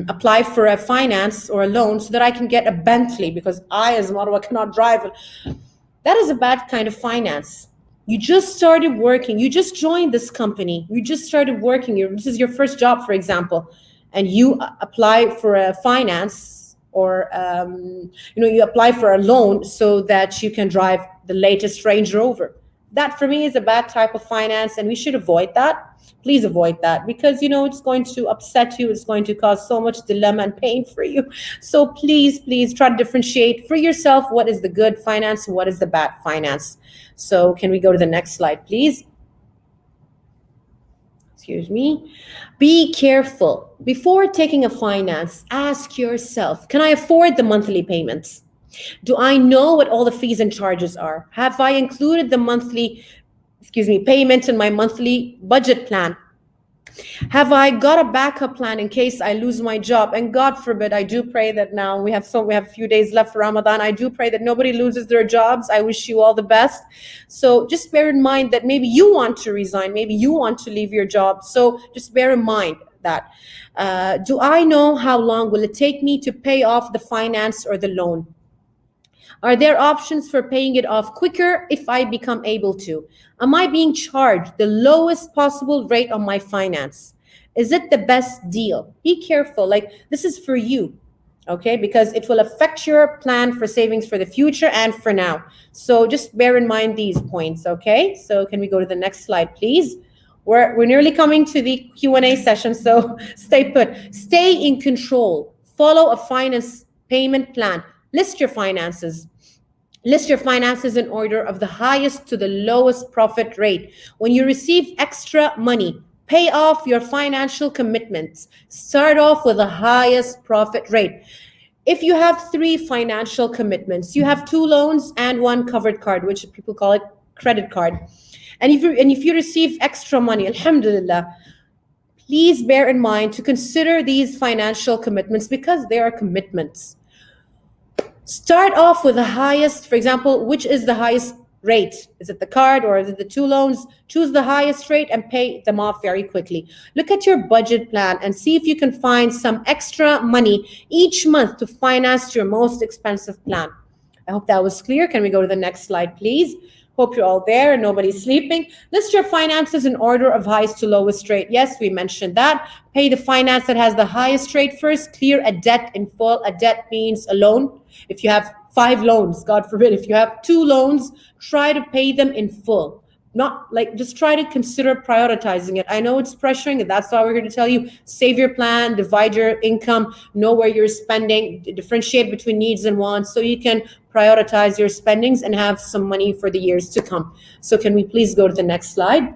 apply for a finance or a loan so that I can get a Bentley because I, as Marwa, cannot drive it. That is a bad kind of finance. You just started working. You just joined this company. You just started working. This is your first job, for example, and you apply for a finance or you apply for a loan so that you can drive the latest Range Rover. That for me is a bad type of finance, and we should avoid that. Please avoid that, because it's going to upset you. It's going to cause so much dilemma and pain for you. So please try to differentiate for yourself what is the good finance and what is the bad finance. So can we go to the next slide, please? Excuse me. Be careful. Before taking a finance, ask yourself, can I afford the monthly payments? Do I know what all the fees and charges are? Have I included the monthly, payment in my monthly budget plan? Have I got a backup plan in case I lose my job? And God forbid, I do pray that now we have a few days left for Ramadan. I do pray that nobody loses their jobs. I wish you all the best. So just bear in mind that maybe you want to resign, maybe you want to leave your job. So just bear in mind that. Do I know how long will it take me to pay off the finance or the loan? Are there options for paying it off quicker if I become able to? Am I being charged the lowest possible rate on my finance? Is it the best deal? Be careful. This is for you, okay? Because it will affect your plan for savings for the future and for now. So just bear in mind these points, okay? So can we go to the next slide, please? We're nearly coming to the Q&A session, so stay put. Stay in control. Follow a finance payment plan. List your finances. List your finances in order of the highest to the lowest profit rate. When you receive extra money, pay off your financial commitments. Start off with the highest profit rate. If you have 3 financial commitments, you have 2 loans and 1 covered card, which people call it credit card. And if you receive extra money, alhamdulillah, please bear in mind to consider these financial commitments because they are commitments. Start off with the highest, for example, which is the highest rate? Is it the card or is it the 2 loans? Choose the highest rate and pay them off very quickly. Look at your budget plan and see if you can find some extra money each month to finance your most expensive plan. I hope that was clear. Can we go to the next slide, please? Hope you're all there and nobody's sleeping. List your finances in order of highest to lowest rate. Yes, we mentioned that. Pay the finance that has the highest rate first. Clear a debt in full. A debt means a loan. If you have 5 loans, God forbid, if you have 2 loans, try to pay them in full. not like, just try to consider prioritizing it. I know it's pressuring, and that's why we're here to tell you, save your plan, divide your income, know where you're spending, differentiate between needs and wants, so you can prioritize your spendings and have some money for the years to come. So can we please go to the next slide?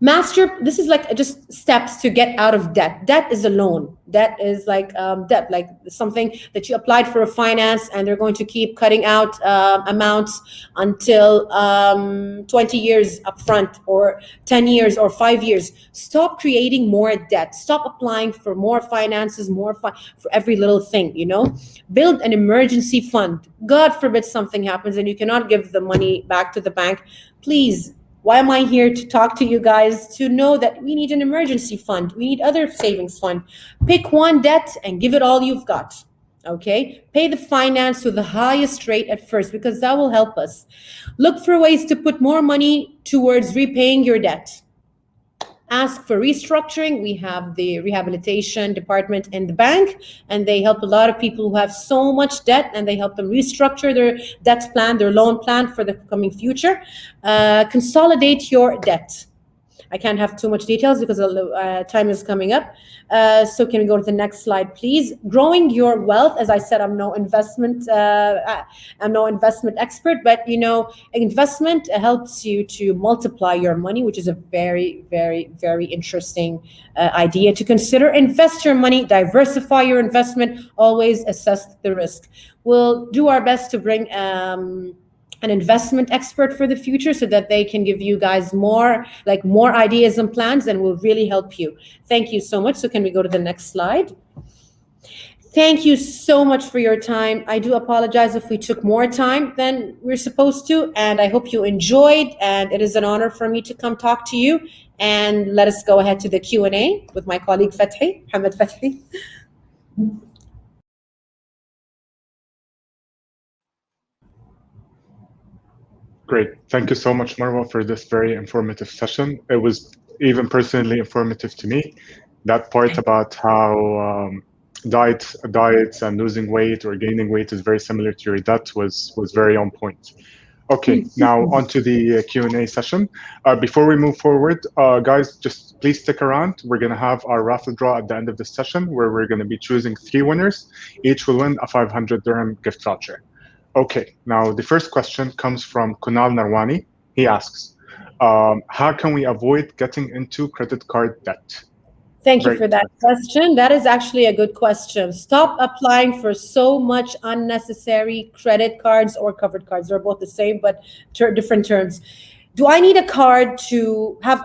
This is like just steps to get out of debt. Debt is a loan. Debt is like debt, like something that you applied for a finance, and they're going to keep cutting out amounts until 20 years upfront, or 10 years, or 5 years. Stop creating more debt. Stop applying for more finances, for every little thing, you know? Build an emergency fund. God forbid something happens and you cannot give the money back to the bank. Please, why am I here to talk to you guys? To know that we need an emergency fund. We need other savings fund. Pick one debt and give it all you've got. Okay? Pay the finance to the highest rate at first, because that will help us. Look for ways to put more money towards repaying your debt. Ask for restructuring. We have the rehabilitation department in the bank, and they help a lot of people who have so much debt, and they help them restructure their debt plan, their loan plan for the coming future. Consolidate your debt. I can't have too much details because time is coming up. So can we go to the next slide, please? Growing your wealth. As I said, I'm no investment expert, but you know, investment helps you to multiply your money, which is a very, very, very interesting idea to consider. Invest your money, diversify your investment, always assess the risk. We'll do our best to bring an investment expert for the future, so that they can give you guys more ideas and plans, and will really help you. Thank you so much. So can we go to the next slide? Thank you so much for your time. I do apologize if we took more time than we're supposed to, and I hope you enjoyed, and it is an honor for me to come talk to you. And let us go ahead to the Q&A with my colleague Fathi, Mohammed Fathi. Great. Thank you so much, Marwa, for this very informative session. It was even personally informative to me. That part about how diets and losing weight or gaining weight is very similar to your debt was very on point. Okay, now on to the Q&A session. Before we move forward, guys, just please stick around. We're going to have our raffle draw at the end of the session, where we're going to be choosing 3 winners. Each will win a 500 dirham gift voucher. Okay, now the first question comes from Kunal Narwani. He asks, how can we avoid getting into credit card debt? Thank you for that question. That is actually a good question. Stop applying for so much unnecessary credit cards or covered cards. They're both the same, but different terms. Do I need a card to have,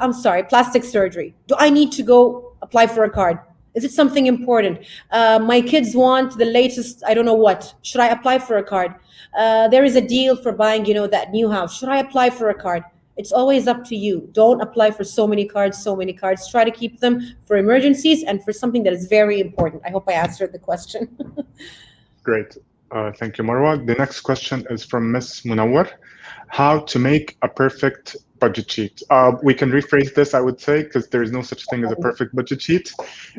plastic surgery? Do I need to go apply for a card? Is it something important? My kids want the latest, I don't know what. Should I apply for a card? There is a deal for buying, that new house. Should I apply for a card? It's always up to you. Don't apply for so many cards. Try to keep them for emergencies and for something that is very important. I hope I answered the question. Great. Thank you, Marwa. The next question is from Ms. Munawar. How to make a perfect budget sheet? We can rephrase this, I would say, because there is no such thing as a perfect budget sheet.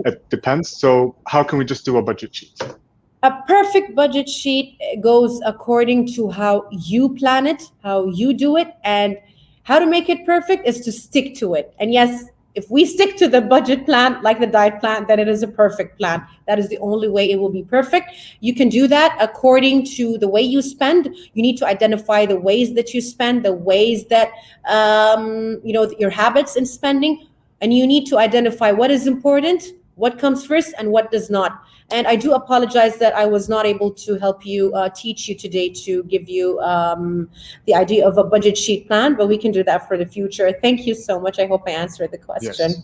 It depends. So how can we just do a budget sheet? A perfect budget sheet goes according to how you plan it, how you do it, and how to make it perfect is to stick to it. And yes, if we stick to the budget plan, like the diet plan, then it is a perfect plan. That is the only way it will be perfect. You can do that according to the way you spend. You need to identify the ways that you spend, the ways that, your habits in spending. And you need to identify what is important, what comes first, and what does not. And I do apologize that I was not able to help you, teach you today to give you the idea of a budget sheet plan, but we can do that for the future. Thank you so much. I hope I answered the question. Yes.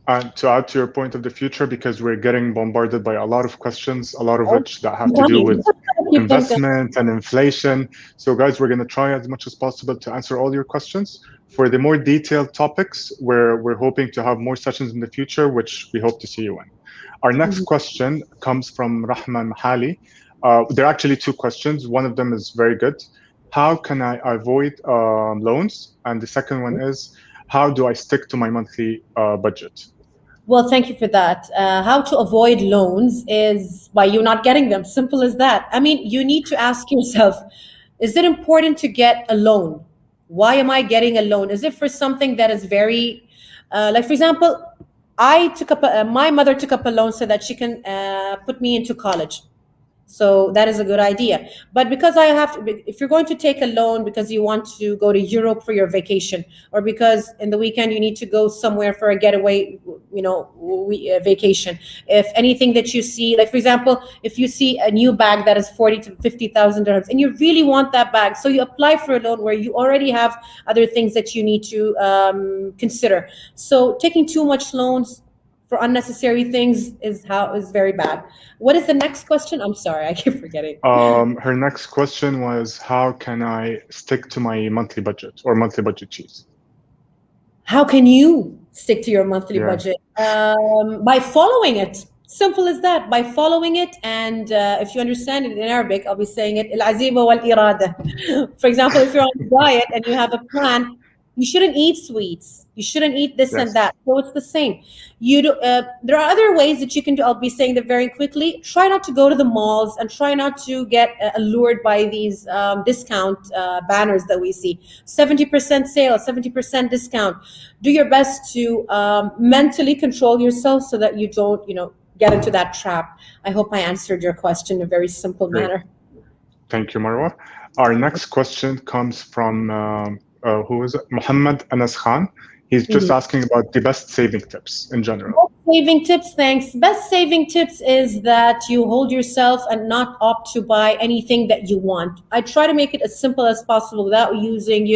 And to add to your point of the future, because we're getting bombarded by a lot of questions, a lot of which that have to do with investment and inflation. So guys, we're going to try as much as possible to answer all your questions. For the more detailed topics, we're hoping to have more sessions in the future, which we hope to see you in. Our next question comes from Rahman Mahali. There are actually 2 questions. One of them is very good. How can I avoid loans? And the second one is, how do I stick to my monthly budget? Well, thank you for that. How to avoid loans is by you not getting them. Simple as that. I mean, you need to ask yourself, is it important to get a loan? Why am I getting a loan? Is it for something that is very, like for example, I took up, my mother took up a loan so that she can put me into college. So that is a good idea. But because I have to, if you're going to take a loan because you want to go to Europe for your vacation, or because in the weekend you need to go somewhere for a getaway, vacation. If anything that you see, like for example, if you see a new bag that is 40 to 50,000 dirhams and you really want that bag, so you apply for a loan where you already have other things that you need to consider. So taking too much loans for unnecessary things is very bad. What is the next question? I'm sorry, I keep forgetting. Her next question was, how can I stick to my monthly budget or monthly budget sheets? How can you stick to your monthly budget? By following it. Simple as that. By following it, and if you understand it in Arabic, I'll be saying it, al-azima wal-irada. For example, if you're on a diet and you have a plan, you shouldn't eat sweets. You shouldn't eat this and that. So it's the same. There are other ways that you can do. I'll be saying them very quickly. Try not to go to the malls and try not to get allured by these discount banners that we see. 70% sale, 70% discount. Do your best to mentally control yourself so that you don't, get into that trap. I hope I answered your question in a very simple manner. Thank you, Marwa. Our next question comes from who is it? Muhammad Anas Khan. He's just asking about the best saving tips in general. Best saving tips, thanks. Best saving tips is that you hold yourself and not opt to buy anything that you want. I try to make it as simple as possible without using,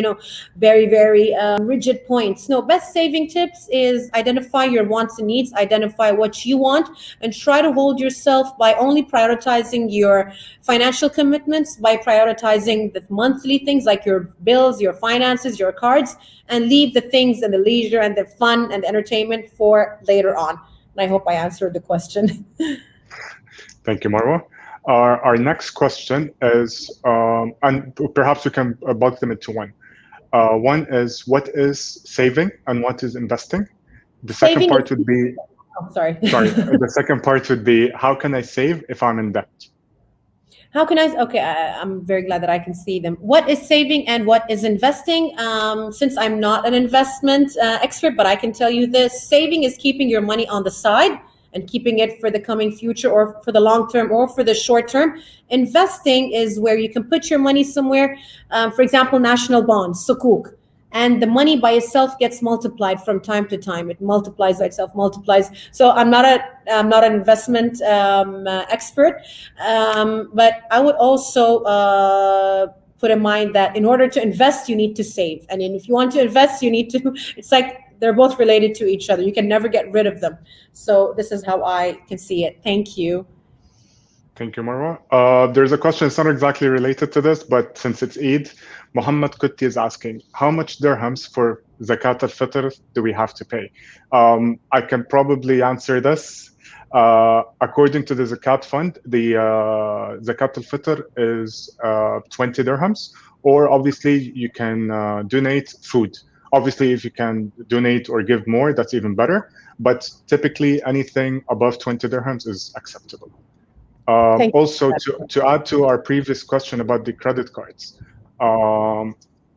very, very rigid points. No, best saving tips is identify your wants and needs, identify what you want, and try to hold yourself by only prioritizing your financial commitments, by prioritizing the monthly things like your bills, your finances, your cards, and leave the things and the leisure and the fun and the entertainment for later on. And I hope I answered the question. Thank you, Marwa. Our next question is, and perhaps we can bulk them into one. One is, what is saving and what is investing? The second part would be, sorry. The second part would be, how can I save if I'm in debt? How can I'm very glad that I can see them. What is saving and what is investing? Since I'm not an investment expert, but I can tell you this, saving is keeping your money on the side and keeping it for the coming future or for the long term or for the short term. Investing is where you can put your money somewhere, for example, national bonds, sukuk. And the money by itself gets multiplied from time to time. It multiplies by itself, multiplies. So I'm not an investment expert, but I would also put in mind that in order to invest, you need to save. And if you want to invest, you need to, it's like they're both related to each other. You can never get rid of them. So this is how I can see it. Thank you. Thank you, Marwa. There's a question, it's not exactly related to this, but since it's Eid, Muhammad Kutti is asking, how much dirhams for Zakat al-Fitr do we have to pay? I can probably answer this. According to the Zakat fund, the Zakat al-Fitr is 20 dirhams, or obviously you can donate food. Obviously, if you can donate or give more, that's even better. But typically, anything above 20 dirhams is acceptable. Also, to add to our previous question about the credit cards,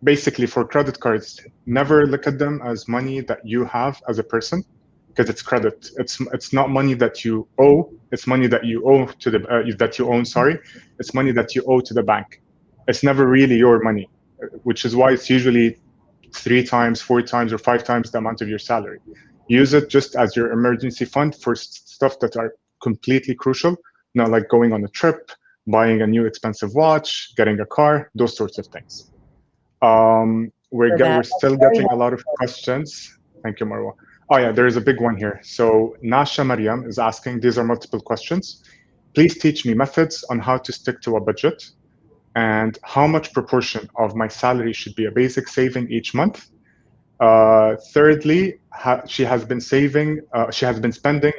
basically for credit cards, never look at them as money that you have as a person, because it's credit. It's not money that you owe. It's money that you owe to the that you own. Sorry, it's money that you owe to the bank. It's never really your money, which is why it's usually 3 times, 4 times, or 5 times the amount of your salary. Use it just as your emergency fund for stuff that are completely crucial. Not like going on a trip, buying a new expensive watch, getting a car, those sorts of things. We're still getting a lot of questions. Thank you, Marwa. Oh yeah, there is a big one here. So Nasha Mariam is asking, these are multiple questions. Please teach me methods on how to stick to a budget and how much proportion of my salary should be a basic saving each month. Thirdly, she has been spending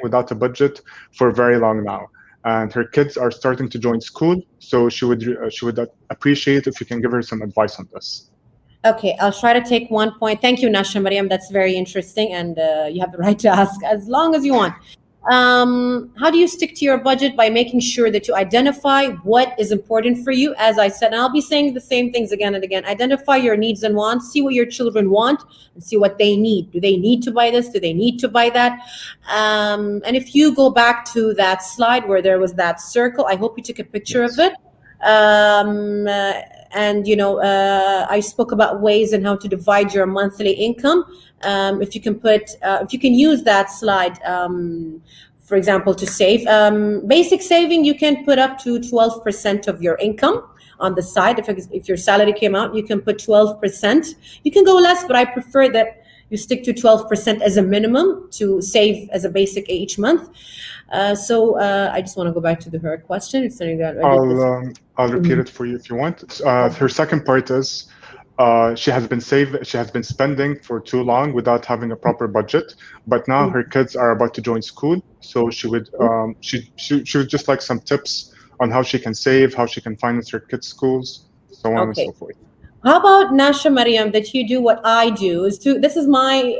without a budget for very long now. And her kids are starting to join school, so she would appreciate if you can give her some advice on this. Okay, I'll try to take one point. Thank you, Nasha Mariam. That's very interesting, and you have the right to ask as long as you want. How do you stick to your budget? By making sure that you identify what is important for you. As I said, and I'll be saying the same things again and again. Identify your needs and wants. See what your children want and see what they need. Do they need to buy this? Do they need to buy that? And if you go back to that slide where there was that circle, I hope you took a picture of it. And I spoke about ways and how to divide your monthly income. If you can use that slide, for example, to save. Basic saving, you can put up to 12% of your income on the side. If your salary came out, you can put 12%. You can go less, but I prefer that you stick to 12% as a minimum to save as a basic each month. So I just want to go back to her question. I'll repeat it for you if you want. Her second part is she has been spending for too long without having a proper budget, but now her kids are about to join school, so she would just like some tips on how she can save, how she can finance her kids' schools, so on and so forth. How about Nasha Mariam, that you do what I do? This is my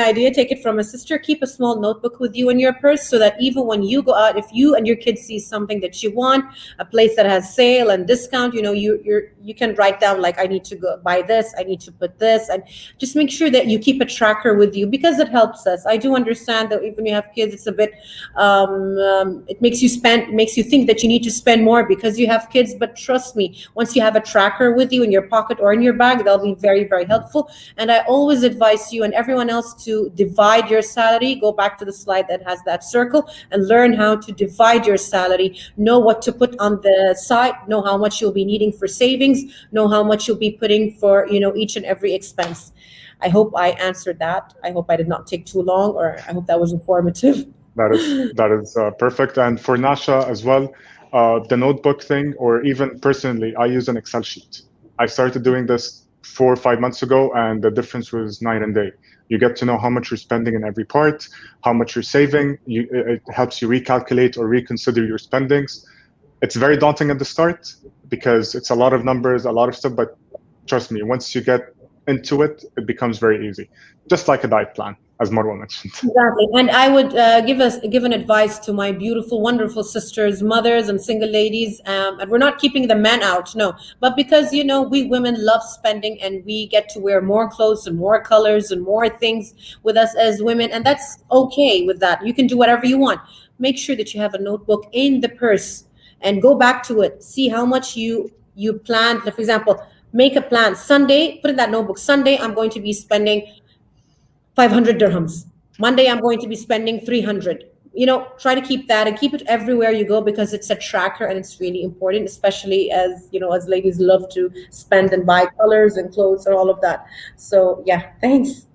idea. Take it from a sister. Keep a small notebook with you in your purse, so that even when you go out, if you and your kids see something that you want, a place that has sale and discount, you can write down, like, I need to go buy this, I need to put this, and just make sure that you keep a tracker with you, because it helps us. I do understand that when you have kids, it's a bit it makes you think that you need to spend more because you have kids. But trust me, once you have a tracker with you in your pocket or in your bag, they'll be very, very helpful. And I always advise you and everyone else to divide your salary. Go back to the slide that has that circle and learn how to divide your salary. Know what to put on the side, know how much you'll be needing for savings, know how much you'll be putting for each and every expense. I hope I answered that. I hope I did not take too long, or I hope that was informative. That is perfect. And for Nasha as well, the notebook thing, or even personally, I use an Excel sheet. I started doing this 4 or 5 months ago, and the difference was night and day. You get to know how much you're spending in every part, how much you're saving. It helps you recalculate or reconsider your spendings. It's very daunting at the start because it's a lot of numbers, a lot of stuff, but trust me, once you get into it, it becomes very easy. Just like a diet plan, as Marwa mentioned. Exactly. And I would give an advice to my beautiful, wonderful sisters, mothers, and single ladies. And we're not keeping the men out, no. But because, we women love spending, and we get to wear more clothes and more colors and more things with us as women. And that's okay with that. You can do whatever you want. Make sure that you have a notebook in the purse and go back to it. See how much you planned. For example, make a plan. Sunday, put in that notebook. Sunday, I'm going to be spending 500 dirhams. Monday, I'm going to be spending 300. Try to keep that and keep it everywhere you go, because it's a tracker and it's really important, especially as ladies love to spend and buy colors and clothes and all of that. So yeah, thanks.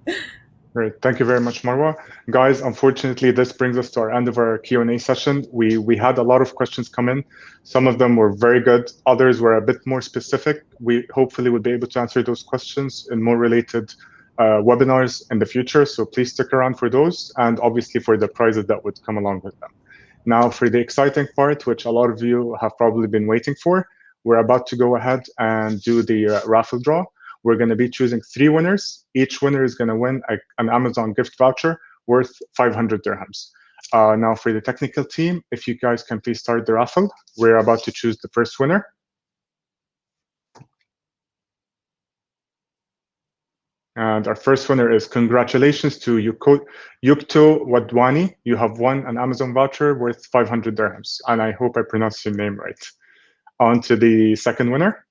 Great. Thank you very much, Marwa. Guys, unfortunately, this brings us to our end of our Q&A session. We had a lot of questions come in. Some of them were very good. Others were a bit more specific. We hopefully will be able to answer those questions in more related webinars in the future. So please stick around for those, and obviously for the prizes that would come along with them. Now for the exciting part, which a lot of you have probably been waiting for, we're about to go ahead and do the raffle draw. We're going to be choosing 3 winners. Each winner is going to win an Amazon gift voucher worth 500 dirhams. Now for the technical team, if you guys can please start the raffle. We're about to choose the first winner. And our first winner is, congratulations to Yukto Wadwani. You have won an Amazon voucher worth 500 dirhams. And I hope I pronounced your name right. On to the second winner.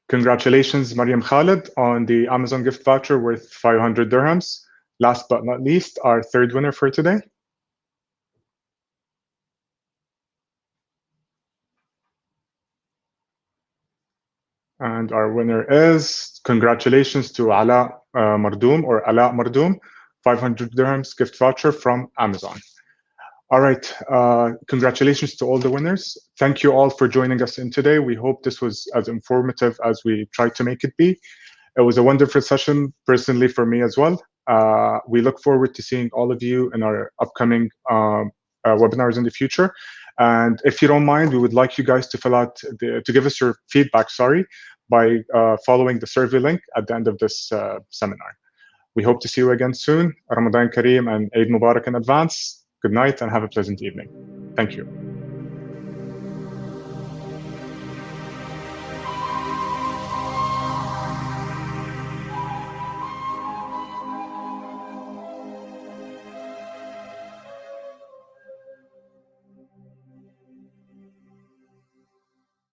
Congratulations, Mariam Khalid, on the Amazon gift voucher worth 500 dirhams. Last but not least, our third winner for today. And our winner is, congratulations to Ala Mardoum, or Ala Mardoum, 500 dirhams gift voucher from Amazon. All right, congratulations to all the winners. Thank you all for joining us in today. We hope this was as informative as we tried to make it be. It was a wonderful session, personally, for me as well. We look forward to seeing all of you in our upcoming webinars in the future. And if you don't mind, we would like you guys to fill out to give us your feedback, by following the survey link at the end of this seminar. We hope to see you again soon. Ramadan Kareem and Eid Mubarak in advance. Good night and have a pleasant evening. Thank you.